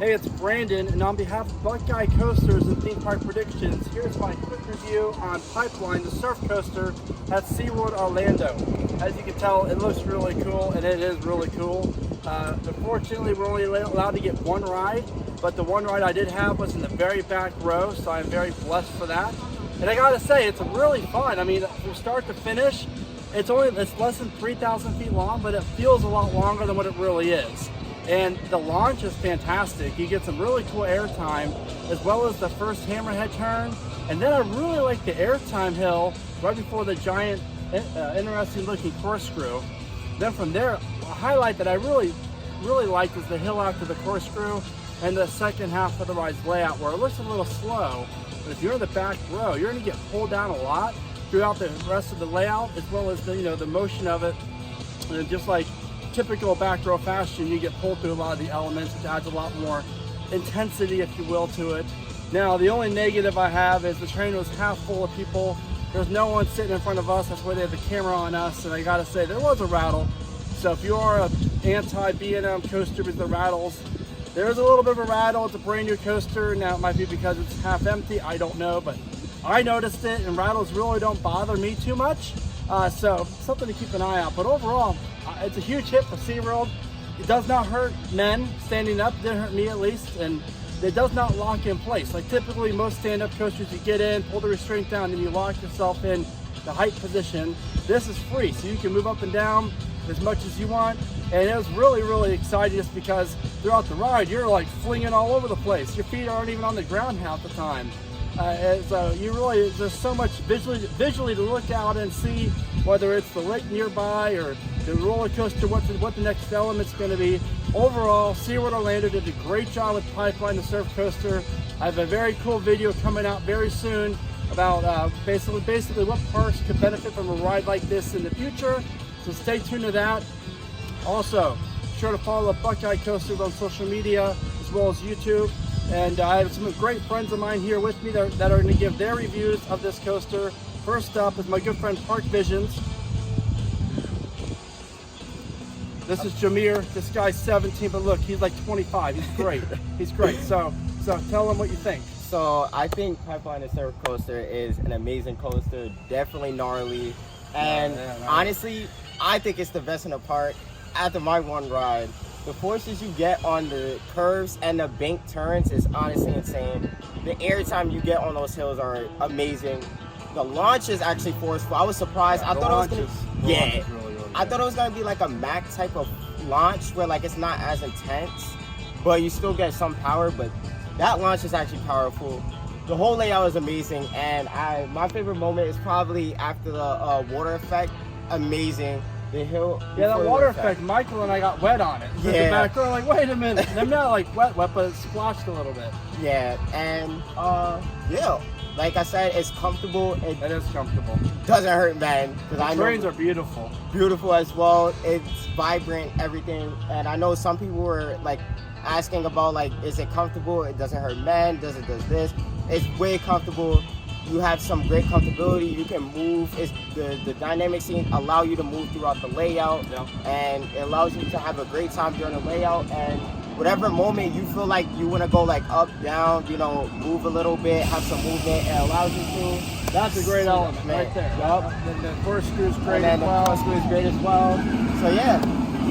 Hey, it's Brandon, and on behalf of Buckeye Coasters and Theme Park Predictions, here's my quick review on Pipeline, the surf coaster at SeaWorld Orlando. As you can tell, it looks really cool, and it is really cool. Unfortunately, we're only allowed to get one ride, but the one ride I did have was in the very back row, so I'm very blessed for that. And I gotta say, it's really fun. I mean, from start to finish, it's less than 3,000 feet long, but it feels a lot longer than what it really is. And the launch is fantastic. You get some really cool airtime, as well as the first hammerhead turn. And then I really like the airtime hill right before the giant, interesting looking corkscrew. Then from there, a highlight that I really liked is the hill after the corkscrew and the second half of the ride's layout, where it looks a little slow. But if you're in the back row, you're gonna get pulled down a lot throughout the rest of the layout, as well as the motion of it. And just like typical back row fashion, you get pulled through a lot of the elements, which adds a lot more intensity, if you will, to it. Now, the only negative I have is the train was half full of people. There's no one sitting in front of us. That's why they have the camera on us. And I gotta say, there was a rattle. So if you are an anti B&M coaster with the rattles, there's a little bit of a rattle. It's a brand new coaster. Now, it might be because it's half empty. I don't know, but I noticed it, and rattles really don't bother me too much. So something to keep an eye out. But overall, it's a huge hit for SeaWorld. It does not hurt men standing up. It didn't hurt me, at least. And it does not lock in place. Like typically most stand-up coasters, you get in, pull the restraint down, and you lock yourself in the height position. This is free, so you can move up and down as much as you want. And it was really exciting, just because throughout the ride, you're like flinging all over the place. Your feet aren't even on the ground half the time. So there's so much visually to look out and see, whether it's the lake nearby or the roller coaster, what the next element's going to be. Overall, SeaWorld Orlando did a great job with Pipeline, the surf coaster. I have a very cool video coming out very soon about basically what parks could benefit from a ride like this in the future. So stay tuned to that. Also, be sure to follow Buckeye Coasters on social media as well as YouTube. And I have some great friends of mine here with me that are going to give their reviews of this coaster. First up is my good friend Park Visions. This is Jamir. This guy's 17, but look, he's like 25. He's great. He's great. So tell him what you think. So I think Pipeline the Surf Coaster is an amazing coaster, definitely gnarly. And honestly, I think it's the best in the park. After my one ride, the forces you get on the curves and the bank turns is honestly insane. The airtime you get on those hills are amazing. The launch is actually forceful. I was surprised. I thought it was gonna, I thought it was gonna be like a Mac type of launch where like it's not as intense, but you still get some power. But that launch is actually powerful. The whole layout is amazing, and my favorite moment is probably after the water effect. Amazing. The hill. Yeah, that water effect. Michael and I got wet on it. Yeah. The back row, like, wait a minute. I'm not like wet, but it splashed a little bit. Yeah, and yeah, like I said, it's comfortable. It is comfortable. Doesn't hurt, man. The trains are beautiful. Beautiful as well. It's vibrant, everything. And I know some people were like asking about like, is it comfortable? It doesn't hurt, man. Does this? It's way comfortable. You have some great comfortability. You can move. It's the dynamic scene allow you to move throughout the layout, and it allows you to have a great time during the layout. And whatever moment you feel like you want to go like up, down, move a little bit, have some movement, it allows you to. That's a great element right there. Yep. The corkscrew is great as well. The corkscrew is great as well. So yeah,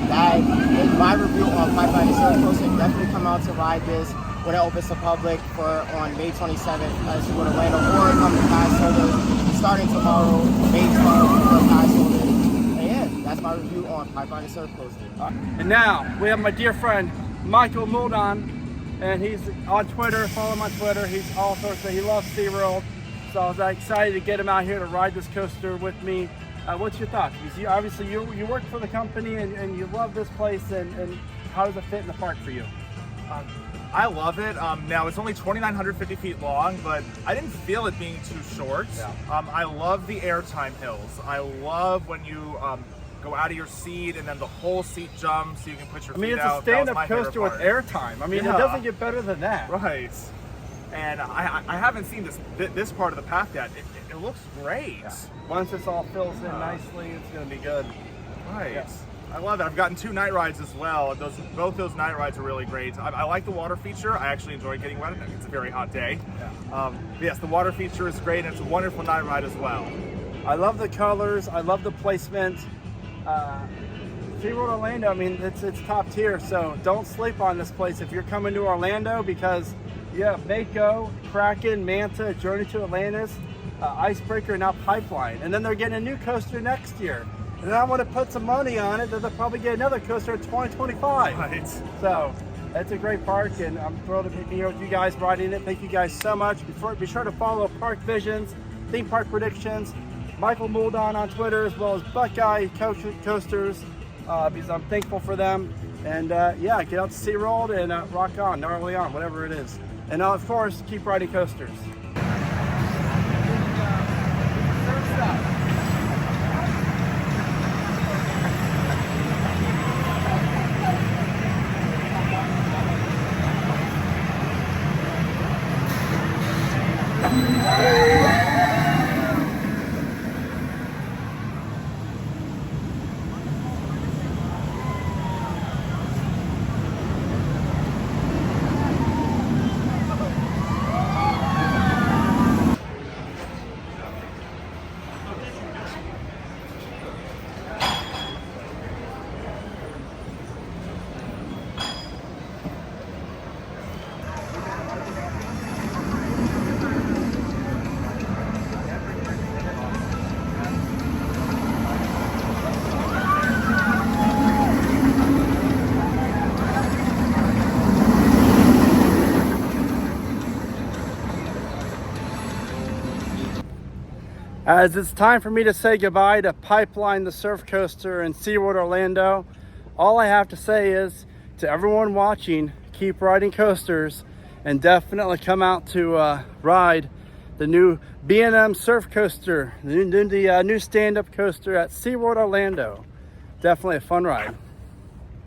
that is my review on Pipeline the Surf Coaster. Definitely come out to ride this when it opens to public on May 27th at SeaWorld Orlando, or come to pass holders starting tomorrow, May 12th for pass holders. And yeah, that's my review on Pipeline the Surf Coaster. And now we have my dear friend Michael Muldon, and he's on Twitter. Follow him on Twitter. He's all sorts of. He loves SeaWorld, so I was excited to get him out here to ride this coaster with me. What's your thoughts? Because obviously you work for the company and you love this place, and how does it fit in the park for you? I love it. Now it's only 2,950 feet long, but I didn't feel it being too short. Yeah. I love the airtime hills. I love when you go out of your seat and then the whole seat jumps so you can put your feet out. It's a stand-up coaster with airtime. I mean, it doesn't get better than that. Right. And I haven't seen this part of the path yet. It looks great. Yeah. Once this all fills in nicely, it's going to be good. Right. Yeah. I love it. I've gotten 2 night rides as well, and both those night rides are really great. I like the water feature. I actually enjoy getting wet. It's a very hot day. But yes, the water feature is great, and it's a wonderful night ride as well. I love the colors. I love the placement. SeaWorld Orlando, I mean, it's top tier, so don't sleep on this place if you're coming to Orlando, because you have Mako, Kraken, Manta, Journey to Atlantis, Icebreaker, and now Pipeline. And then they're getting a new coaster next year. And I want to put some money on it that they'll probably get another coaster in 2025. Right. So it's a great park, and I'm thrilled to be here with you guys riding it. Thank you guys so much. Be sure to follow Park Visions, Theme Park Predictions, Michael Muldon on Twitter, as well as Buckeye Coasters, because I'm thankful for them. And yeah, get out to SeaWorld and rock on, gnarly on, whatever it is. And of course, keep riding coasters. As it's time for me to say goodbye to Pipeline, the Surf Coaster, and SeaWorld Orlando, all I have to say is to everyone watching, keep riding coasters, and definitely come out to ride the new B&M Surf Coaster, the new stand-up coaster at SeaWorld Orlando. Definitely a fun ride.